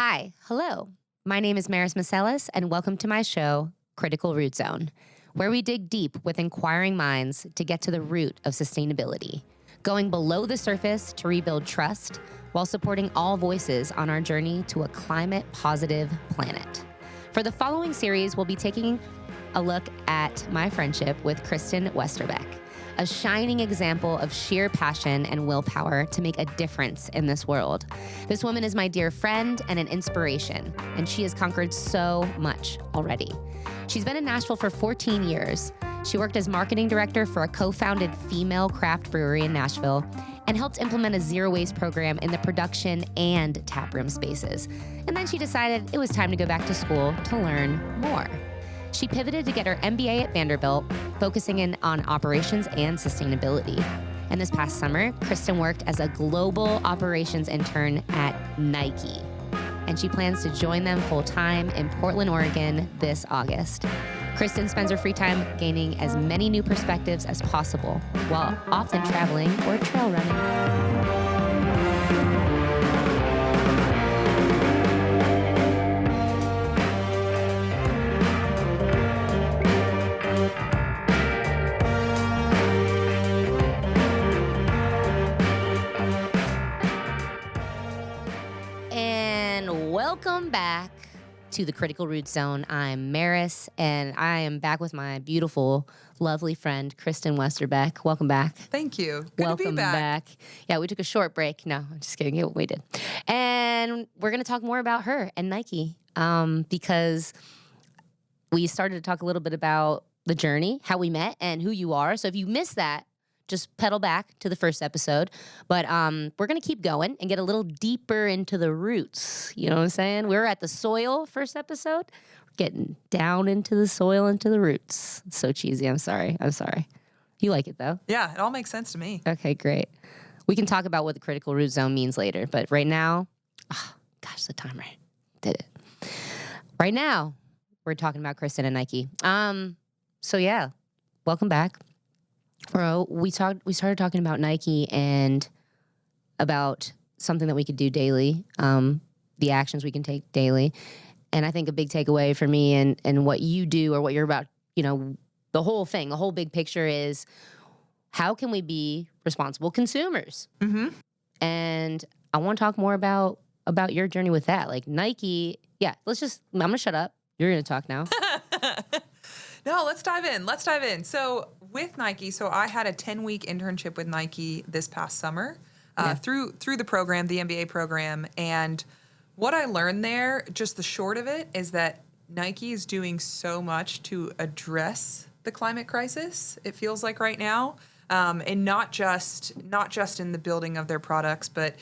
Hi, hello. My name is Maris Masellis, and welcome to my show, Critical Root Zone, where we dig deep with inquiring minds to get to the root of sustainability, going below the surface to rebuild trust while supporting all voices on our journey to a climate-positive planet. For the following series, we'll be taking a look at my friendship with Kristen Westerbeck, a shining example of sheer passion and willpower to make a difference in this world. This woman is my dear friend and an inspiration, and she has conquered so much already. She's been in Nashville for 14 years. She worked as marketing director for a co-founded female craft brewery in Nashville and helped implement a zero-waste program in the production and taproom spaces. And then she decided it was time to go back to school to learn more. She pivoted to get her MBA at Vanderbilt, focusing in on operations and sustainability. And this past summer, Kristen worked as a global operations intern at Nike. And she plans to join them full-time in Portland, Oregon this August. Kristen spends her free time gaining as many new perspectives as possible, while often traveling or trail running. Welcome back to the Critical Root Zone. I'm Maris, and I am back with my beautiful, lovely friend, Kristen Westerbeck. Welcome back. Thank you. Good Welcome to be back. Yeah, we took a short break. No, I'm just kidding. We did. And we're going to talk more about her and Nike because we started to talk a little bit about the journey, how we met, and who you are. So if you missed that, just pedal back to the first episode. But we're going to keep going and get a little deeper into the roots. You know what I'm saying? We were at the soil first episode. We're getting down into the soil, into the roots. It's so cheesy. I'm sorry. You like it, though? Yeah, it all makes sense to me. Okay, great. We can talk about what the critical root zone means later. But right now, the timer did it. Right now, we're talking about Kristen and Nike. So, yeah, welcome back. Bro, we started talking about Nike and about something that we could do daily, the actions we can take daily. And I think a big takeaway for me and what you do or what you're about, the whole thing, the whole big picture is how can we be responsible consumers? Mm-hmm. And I want to talk more about your journey with that. Like Nike, I'm going to shut up. You're going to talk now. No, let's dive in. So with Nike, I had a 10-week internship with Nike this past summer through the program, the MBA program. And what I learned there, just the short of it, is that Nike is doing so much to address the climate crisis, it feels like right now. And not just in the building of their products, but,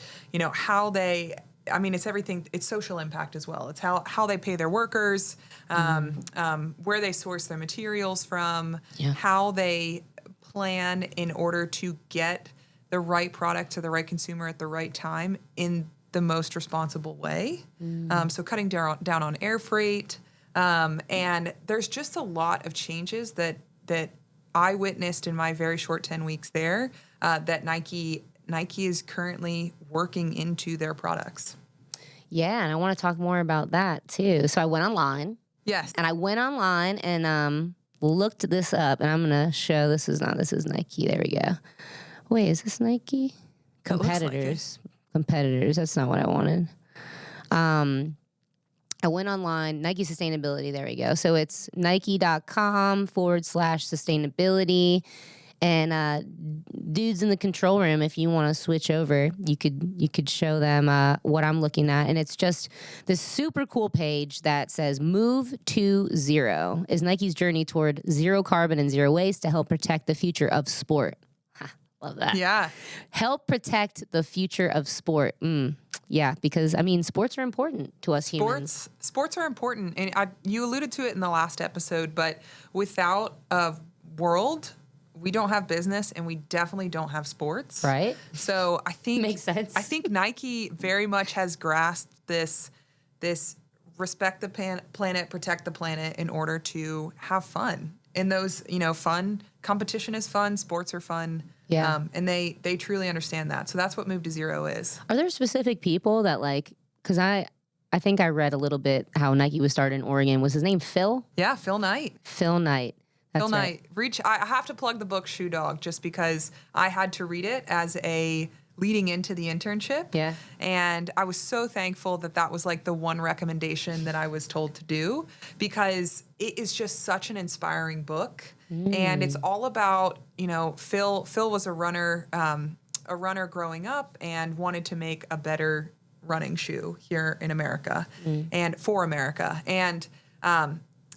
how they... it's everything. It's social impact as well. It's how they pay their workers, where they source their materials from, how they plan in order to get the right product to the right consumer at the right time in the most responsible way. So cutting down on air freight. And there's just a lot of changes that I witnessed in my very short 10 weeks there that Nike is currently working into their products. Yeah, and I want to talk more about that too. So I went online. Yes. And I went online and looked this up, and I'm going to show this is Nike. There we go. Wait, is this Nike? Competitors. Competitors. That's not what I wanted. I went online, Nike Sustainability. There we go. So it's nike.com/sustainability. And dudes in the control room, if you want to switch over, you could show them what I'm looking at. And it's just this super cool page that says Move to Zero is Nike's journey toward zero carbon and zero waste to help protect the future of sport. Love that. Yeah. Help protect the future of sport. Yeah, because, sports are important to us humans. Sports are important. And you alluded to it in the last episode, but without a world... we don't have business, and we definitely don't have sports. Right. So I think makes sense. I think Nike very much has grasped this respect the planet, protect the planet in order to have fun. And those, fun competition is fun, sports are fun. Yeah. And they truly understand that. So that's what Move to Zero is. Are there specific people that because I think I read a little bit how Nike was started in Oregon. Was his name Phil? Yeah, Phil Knight. Phil Knight. That's Phil right. Knight. I have to plug the book Shoe Dog just because I had to read it as a leading into the internship. Yeah. And I was so thankful that that was like the one recommendation that I was told to do, because it is just such an inspiring book. And it's all about, you know, Phil was a runner growing up and wanted to make a better running shoe here in America and for America. And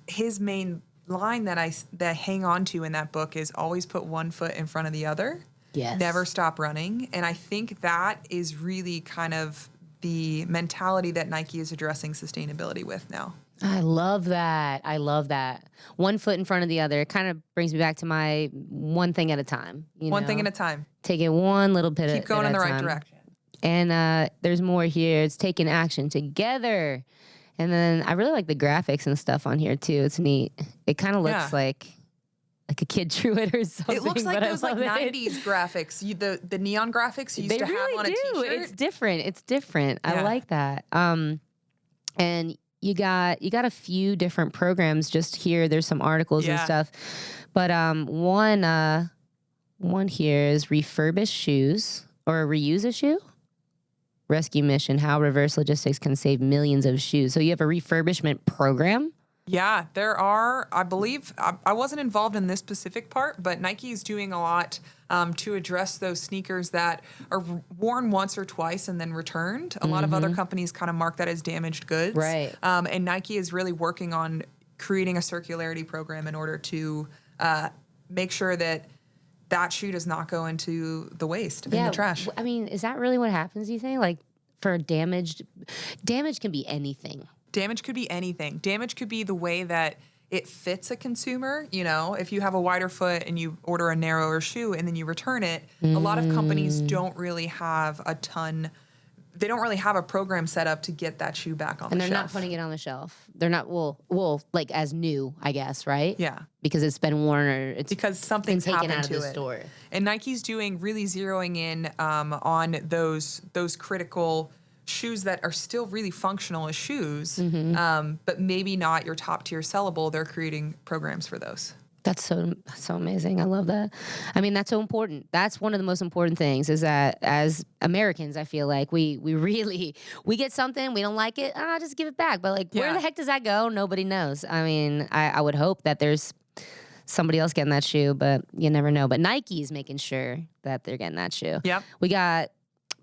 his main line that I hang on to in that book is always put one foot in front of the other. Yes. Never stop running. And I think that is really kind of the mentality that Nike is addressing sustainability with now. I love that. I love that. One foot in front of the other. It kind of brings me back to my one thing at a time. One thing at a time. Take it one little bit Keep going in the right direction. And there's more here. It's taking action together. And then I really like the graphics and stuff on here too. It's neat. It kind of looks like a kid drew it or something. It looks like those like 90s it. graphics, the neon graphics you used to have on a t-shirt. It's different. It's different. I like that. And you got a few different programs just here. There's some articles and stuff. But one here is refurbish shoes or reuse a shoe. Rescue mission, how reverse logistics can save millions of shoes. So you have a refurbishment program? Yeah, there are, I believe, I wasn't involved in this specific part, but Nike is doing a lot to address those sneakers that are worn once or twice and then returned. A lot of other companies kind of mark that as damaged goods. Right. And Nike is really working on creating a circularity program in order to make sure that that shoe does not go into the waste, in the trash. I mean, is that really what happens, you think? Like, for damage can be anything. Damage could be anything. Damage could be the way that it fits a consumer. You know, if you have a wider foot and you order a narrower shoe and then you return it, a lot of companies don't really have they don't really have a program set up to get that shoe back on the shelf. And they're not putting it on the shelf. They're not, like as new, I guess, right? Yeah. Because it's been worn or it's because something's been taken happened out of to the it. store. And Nike's really zeroing in on those critical shoes that are still really functional as shoes, but maybe not your top tier sellable. They're creating programs for those. That's so amazing. I love that. I mean, that's so important. That's one of the most important things is that as Americans, I feel like we get something, we don't like it, just give it back. But like, where the heck does that go? Nobody knows. I mean, I would hope that there's somebody else getting that shoe, but you never know. But Nike's making sure that they're getting that shoe. Yep. We got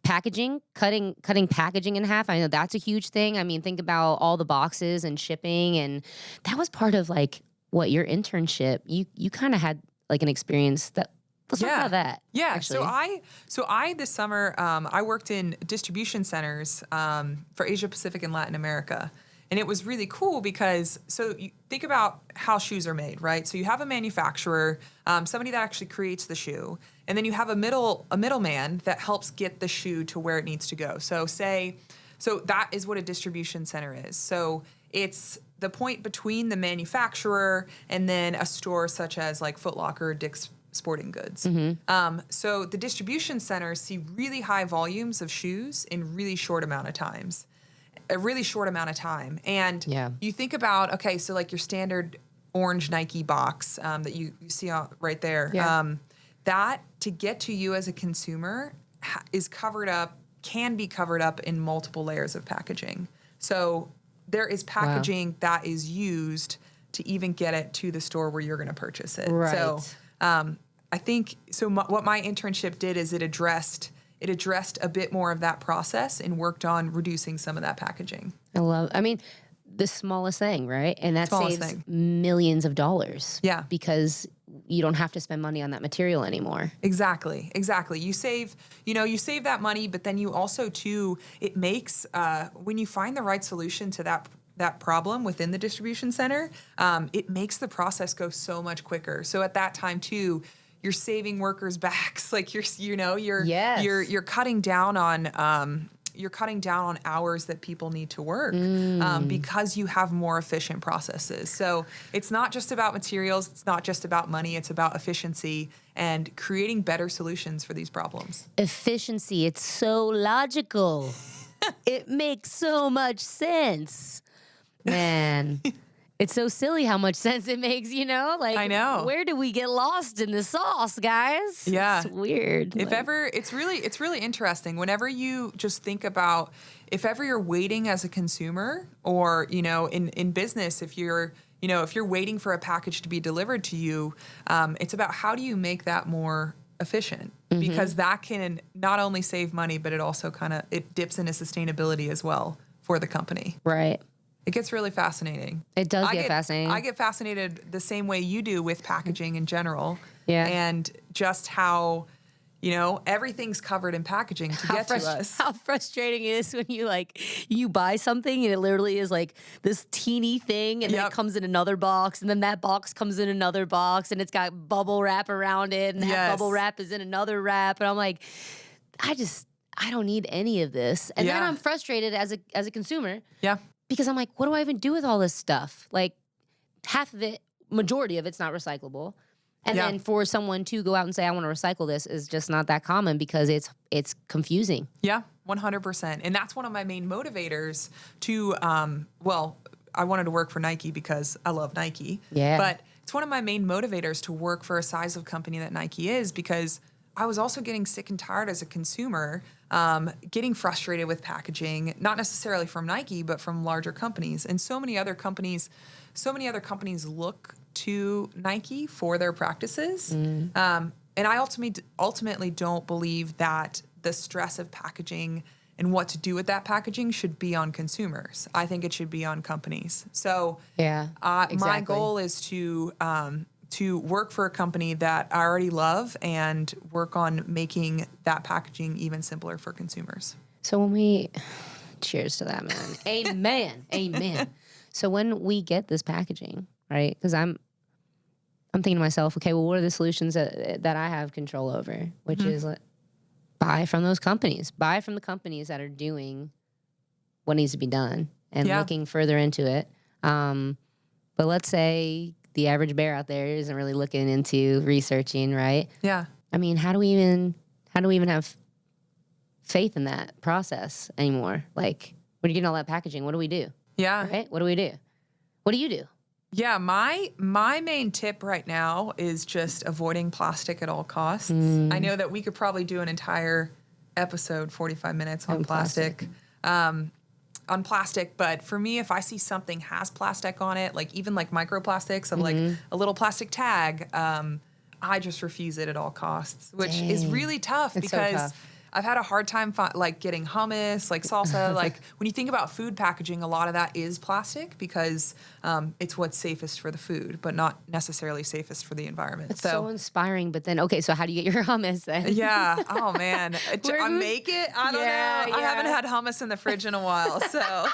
packaging, cutting packaging in half. I know that's a huge thing. I mean, think about all the boxes and shipping, and that was part of like your internship. You kind of had like an experience that. Let's talk about that. Yeah. Actually. So I this summer I worked in distribution centers for Asia Pacific and Latin America. And it was really cool because, so you think about how shoes are made, right? So you have a manufacturer, somebody that actually creates the shoe, and then you have a middleman that helps get the shoe to where it needs to go. So that is what a distribution center is. So it's the point between the manufacturer and then a store such as like Foot Locker, Dick's Sporting Goods. So the distribution centers see really high volumes of shoes in a really short amount of time. And you think about, okay, so like your standard orange Nike box that you see right there, that to get to you as a consumer can be covered up in multiple layers of packaging. So there is packaging that is used to even get it to the store where you're going to purchase it. Right. So I think, what my internship did is it addressed a bit more of that process and worked on reducing some of that packaging. I mean, the smallest thing, right? And that saves millions of dollars. Yeah. Because you don't have to spend money on that material anymore. Exactly. You save that money, but then you also too, it makes, when you find the right solution to that problem within the distribution center, it makes the process go so much quicker. So at that time too, you're saving workers' backs. Like you're cutting down on hours that people need to work because you have more efficient processes. So it's not just about materials. It's not just about money. It's about efficiency and creating better solutions for these problems. Efficiency. It's so logical. It makes so much sense. Man, it's so silly how much sense it makes, Like, I know. Where do we get lost in the sauce, guys? Yeah. It's weird. If ever, it's really interesting. Whenever you just think about, if ever you're waiting as a consumer, or in business, if you're waiting for a package to be delivered to you, it's about how do you make that more efficient, because that can not only save money, but it also it dips into sustainability as well for the company. Right. It gets really fascinating. It does get fascinating. I get fascinated the same way you do with packaging in general. Yeah. And just how, everything's covered in packaging to get to us. How frustrating it is when you buy something and it literally is like this teeny thing, and then it comes in another box, and then that box comes in another box, and it's got bubble wrap around it, and that bubble wrap is in another wrap, and I'm like, I don't need any of this. And then I'm frustrated as a consumer. Yeah. Because I'm like, what do I even do with all this stuff? Like, half of it, majority of it's not recyclable. And then for someone to go out and say, I want to recycle this, is just not that common, because it's confusing. Yeah, 100%. And that's one of my main motivators to, I wanted to work for Nike because I love Nike. Yeah. But it's one of my main motivators to work for a size of company that Nike is, because I was also getting sick and tired as a consumer, getting frustrated with packaging, not necessarily from Nike, but from larger companies. And so many other companies look to Nike for their practices. And I ultimately don't believe that the stress of packaging and what to do with that packaging should be on consumers. I think it should be on companies. So exactly. My goal is to work for a company that I already love and work on making that packaging even simpler for consumers. So cheers to that, man. Amen. Amen. So when we get this packaging, right? Because I'm thinking to myself, okay, well, what are the solutions that I have control over? Which is buy from those companies. Buy from the companies that are doing what needs to be done and looking further into it. But let's say the average bear out there isn't really looking into researching, right? Yeah. I mean, how do we even have faith in that process anymore? Like, when you're getting all that packaging, what do we do? Yeah. Right? What do we do? What do you do? Yeah, my main tip right now is just avoiding plastic at all costs. I know that we could probably do an entire episode, 45 minutes on plastic. But for me, if I see something has plastic on it, like even like microplastics of like a little plastic tag, I just refuse it at all costs, which is really tough, It's so because tough. I've had a hard time getting hummus, like salsa. Like when you think about food packaging, a lot of that is plastic, because it's what's safest for the food, but not necessarily safest for the environment. It's so inspiring. But then, okay, so how do you get your hummus then? Yeah. Oh man. I make it. I don't know. I haven't had hummus in the fridge in a while. So,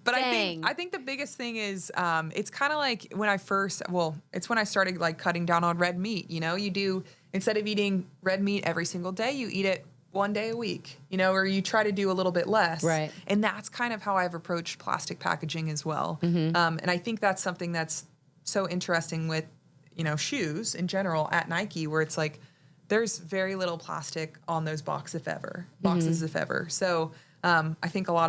but I think the biggest thing is it's kind of like it's when I started like cutting down on red meat. You do, instead of eating red meat every single day, you eat it one day a week, or you try to do a little bit less. Right. And that's kind of how I've approached plastic packaging as well. And I think that's something that's so interesting with, shoes in general at Nike, where it's like, there's very little plastic on those boxes, if ever. So I think I'm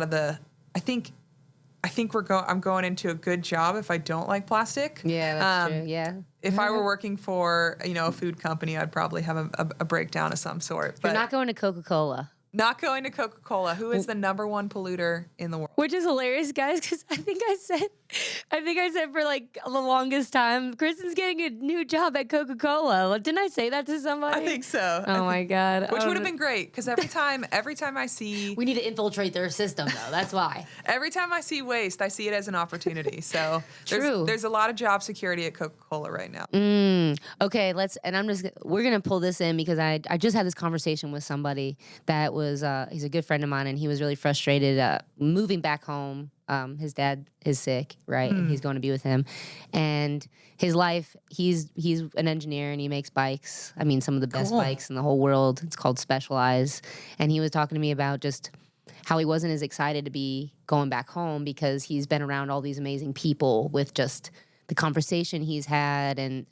going into a good job if I don't like plastic. Yeah, that's true. Yeah. If I were working for, a food company, I'd probably have a breakdown of some sort. But You're not going to Coca-Cola. Not going to Coca-Cola, who is the number one polluter in the world. Which is hilarious, guys, because I think I said for like the longest time, Kristen's getting a new job at Coca-Cola. Didn't I say that to somebody? I think so. Oh my God. Which would have been great, because every time I see... We need to infiltrate their system, though. That's why. Every time I see waste, I see it as an opportunity. So there's a lot of job security at Coca-Cola right now. Okay, we're going to pull this in, because I just had this conversation with somebody that was, he's a good friend of mine, and he was really frustrated moving back home. His dad is sick, right? And he's going to be with him. And his life, he's an engineer, and he makes bikes. I mean, some of the best bikes in the whole world. It's called Specialized. And he was talking to me about just how he wasn't as excited to be going back home, because he's been around all these amazing people with just the conversation he's had, and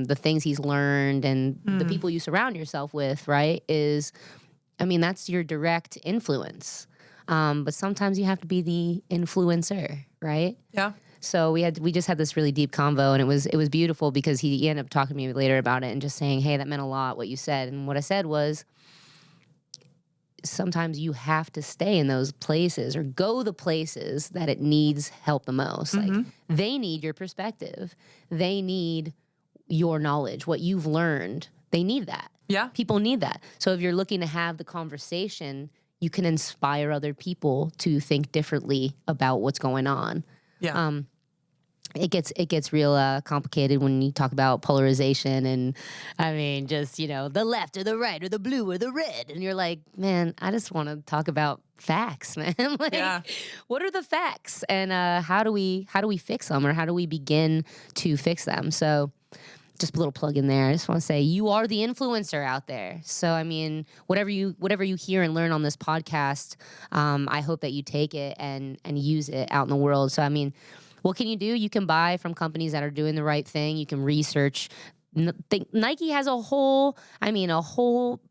the things he's learned, and the people you surround yourself with, right? That's your direct influence. But sometimes you have to be the influencer, right? Yeah. So we just had this really deep convo, and it was beautiful because he ended up talking to me later about it and just saying, hey, that meant a lot, what you said. And what I said was, sometimes you have to stay in those places or go the places that it needs help the most. Like, they need your perspective. They need your knowledge, what you've learned. They need that. Yeah. People need that. So if you're looking to have the conversation, you can inspire other people to think differently about what's going on. Yeah. It gets real complicated when you talk about polarization and, I mean, just, the left or the right or the blue or the red. And you're like, man, I just want to talk about facts, man. What are the facts, and how do we fix them, or how do we begin to fix them? So just a little plug in there. I just want to say, you are the influencer out there. So, I mean, whatever you hear and learn on this podcast, I hope that you take it and use it out in the world. So, I mean, what can you do? You can buy from companies that are doing the right thing. You can research. Nike has a whole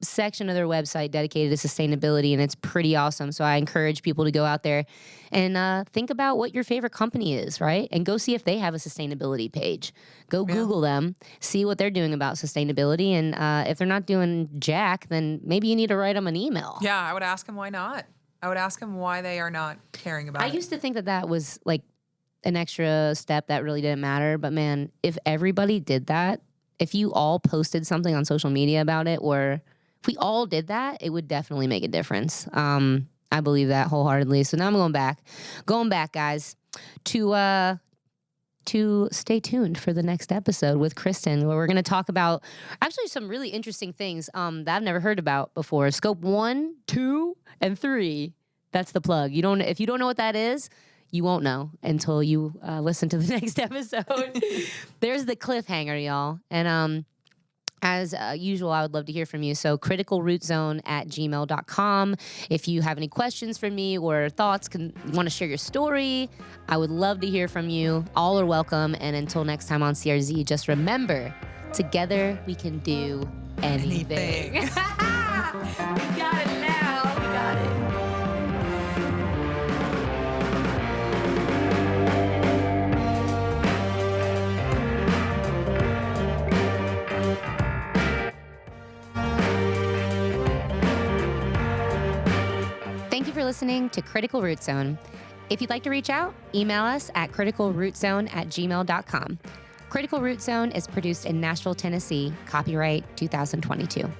section of their website dedicated to sustainability, and it's pretty awesome. So I encourage people to go out there and think about what your favorite company is, right? And go see if they have a sustainability page. Go Google them, see what they're doing about sustainability, and if they're not doing jack, then maybe you need to write them an email. Yeah, I would ask them why not. I would ask them why they are not caring about it. I used to think that was like an extra step that really didn't matter, but man, if everybody did that, if you all posted something on social media about it, or if we all did that, it would definitely make a difference. I believe that wholeheartedly. So now I'm going back, guys, to stay tuned for the next episode with Kristen, where we're going to talk about actually some really interesting things that I've never heard about before. Scope 1, 2, and 3. That's the plug. If you don't know what that is, you won't know until you listen to the next episode. There's the cliffhanger, y'all. And as usual, I would love to hear from you. So criticalrootzone@gmail.com. If you have any questions for me or thoughts, want to share your story, I would love to hear from you. All are welcome. And until next time on CRZ, just remember, together we can do anything. We got it now. We got it. Thank you for listening to Critical Root Zone. If you'd like to reach out, email us at criticalrootzone@gmail.com. Critical Root Zone is produced in Nashville, Tennessee, copyright 2022.